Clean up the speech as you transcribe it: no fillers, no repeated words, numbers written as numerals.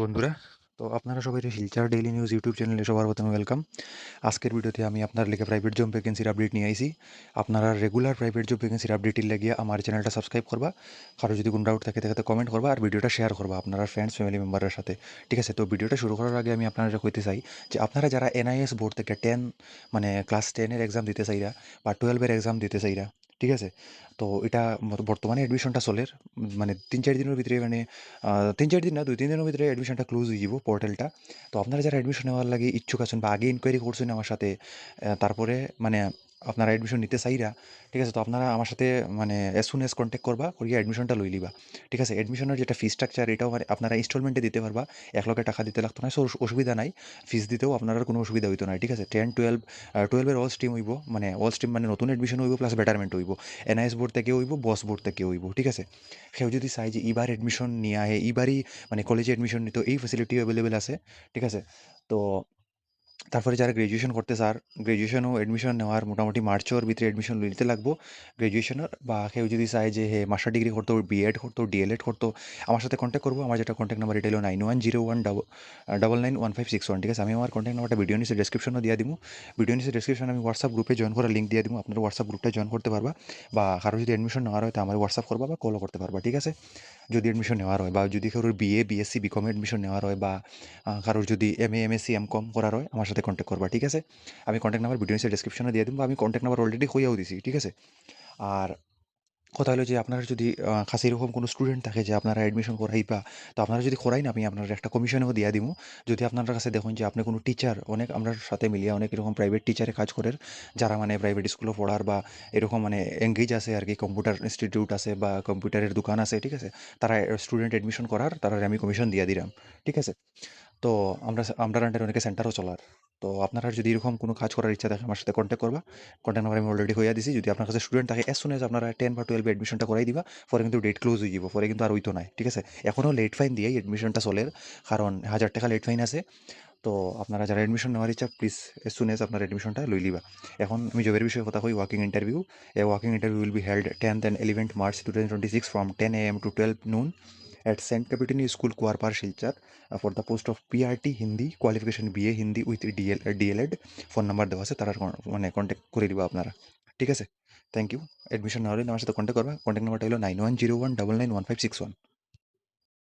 বন্ধুরা, তো আপনারা সবাই শিলচর ডেইলি নিউজ ইউটিউব চ্যানেলে সবার প্রথমে ওয়েলকাম। আজকের ভিডিওতে আমি আপনার লেগে প্রাইভেট জব ভ্যাকেন্সির আপডেট নিয়ে আইছি। আপনারা রেগুলার প্রাইভেট জব ভ্যাকেন্সির আপডেটের লাগিয়ে আমার চ্যানেলটা সাবস্ক্রাইব করবা। কারো যদি কোনো ডাউট থাকে তাহলে কমেন্ট করবা আর ভিডিওটা শেয়ার করবা আপনারা ফ্রেন্ডস ফ্যামিলি মেম্বারের সাথে। ঠিক আছে, তো ভিডিওটা শুরু করার আগে আমি আপনারা কইতে চাই যে আপনারা যারা এনআইএস বোর্ড থেকে মানে ক্লাস 10-এর এক্সাম দিতে চাইরা বা 12-এর এক্সাম দিতে চাইরা, ঠিক আছে, তো এটা বর্তমানে অ্যাডমিশনটা চলের মানে 3-4 দিনের ভিতরে মানে 3-4 দিন না 2-3 দিনের ভিতরে অ্যাডমিশনটা ক্লোজ হয়ে যাব পোর্টালটা। তো আপনারা যারা অ্যাডমিশন নেওয়ার লাগে ইচ্ছুক আছেন বা আগে ইনকোয়ারি করছেন আমার সাথে, তারপরে মানে আপনারা অ্যাডমিশন নিতে চাইরা, ঠিক আছে, তো আপনারা আমার সাথে মানে অ্যাজ সুন অ্যাজ কন্ট্যাক্ট করবা করিয়া অ্যাডমিশনটা লই লিবা। ঠিক আছে, অ্যাডমিশনের যেটা ফি স্ট্রাকচার এটাও মানে আপনারা ইনস্টলমেন্টে দিতে পারবা, 1 লাখ টাকা দিতে লাগতো না, সো অসুবিধা নাই। ফিস দিতেও আপনার আর কোনো অসুবিধা হইতো না। ঠিক আছে, 10-12 অল স্ট্রিম হইব, মানে অল স্ট্রিম মানে নতুন অ্যাডমিশন হইব প্লাস বেটারমেন্ট হইব, এনআইএস বোর্ড থেকে হইব, বস বোর্ড থেকে হইব। ঠিক আছে, সেও যদি চাই যে এবার অ্যাডমিশন নিয়ে আহে এবারই মানে কলেজে অ্যাডমিশন নিত, এই ফ্যাসিলিটি অ্যাভেলেবেল আছে। ঠিক আছে, তো তারপরে যারা গ্র্যাজুয়েশন করতে চার, গ্র্যাজুয়েশনও অ্যাডমিশন নেওয়ার মোটামুটি মার্চের ভিতরে অ্যাডমিশন নিতে লাগবো গ্র্যাজুয়েশনের। বা কেউ যদি চায় যে হে মাস্টার ডিগ্রি করতো, বিএড করতো, ডিএলএড করতো, আমার সাথে কন্ট্যাক্ট করবো। আমার যেটা কন্ট্যাক্ট নাম্বার এটা হলো 9101991561। ঠিক আছে, আমি আমার কন্ট্যাক্ট নাম্বারটা ভিডিও নিচে ডেসক্রিপশনও দিয়ে দিব। ভিডিও নিচে ডেসক্রিপশনে আমি হোয়াটসঅ্যাপ গ্রুপে জয়েন করার লিঙ্ক দিয়ে দিব, আপনারা হোয়াটসঅ্যাপ গ্রুপটা জয়েন করতে পারবা। বা কারো যদি অ্যাডমিশন নেওয়ার হয় তো আমার হোয়াটসঅ্যাপ করবা বা কলও করতে পারবা। ঠিক আছে, যদি অ্যাডমিশন নেওয়ার হয় বা যদি কারোর বিএ বিএসসি বিকম অ্যাডমিশন নেওয়ার হয় বা কারোর যদি এমএ এমএসসি এমকম করার হয় আমার সাথে কন্ট্যাক্ট করবা। ঠিক আছে, আমি কন্ট্যাক্ট নাম্বার ভিডিও নিচে ডেসক্রিপশনে দিয়ে দিব, আমি কন্ট্যাক্ট নাম্বার অলরেডি হইয়াও দিছি। ঠিক আছে, আর কথা হলো যে আপনারা যদি কাছে এরকম কোনো স্টুডেন্ট থাকে যে আপনারা অ্যাডমিশন করাইবা, তো আপনারা যদি করাই না আমি আপনার একটা কমিশনও দিয়া দিব। যদি আপনার কাছে দেখুন যে আপনি কোনো টিচার, অনেক আমরা সাথে মিলিয়ে অনেক এরকম প্রাইভেট টিচারে কাজ করেন, যারা মানে প্রাইভেট স্কুলে পড়ার বা এরকম মানে এঙ্গেজ আছে আর কি, কম্পিউটার ইনস্টিটিউট আছে বা কম্পিউটারের দোকান আছে। ঠিক আছে, তারা স্টুডেন্ট অ্যাডমিশন করার তারা আমি কমিশন দিয়া দিলাম। ঠিক আছে, তো আমরা আন্ডারে অনেকে সেন্টারও চলার। তো আপনারা যদি এরকম কোনো কাজ করার ইচ্ছা থাকে আমার সাথে কন্ট্যাক্ট করবা। কন্ট্যাক্ট নাম্বার আমি অলরেডি হইয়া দিছি। যদি আপনার কাছে স্টুডেন্ট থাকে এজ সুন এজ আপনারা 10 বা 12 অ্যাডমিশনটা করাই দিবা, পরে কিন্তু ডেট ক্লোজ হয়ে যাব, পরে কিন্তু আর হইতো নাই। ঠিক আছে, এখনও লেট ফাইন দিয়েই অ্যাডমিশনটা চলের, কারণ 1000 টাকা লেট ফাইন আছে। তো আপনারা যারা অ্যাডমিশন নেওয়ার ইচ্ছা প্লিজ এজ সুন এজ আপনার অ্যাডমিশনটা লই লিবা। এখন আমি জবের বিষয়ে কথা কই, working interview. A working interview will be held 10th and 11th March 2026 from 10 a.m. to 12 noon at St. Capitani School, Kuarpar, Silchar, for the post of PRT Hindi, qualification BA Hindi with DLED। Phone number দেওয়া আছে, তারা মানে contact করে দিবা আপনারা। ঠিক আছে, thank you. Admission না হলে আমার সাথে কন্ট্যাক্ট করবা। কন্ট্যাক্ট নাম্বারটা হলো 9101991561।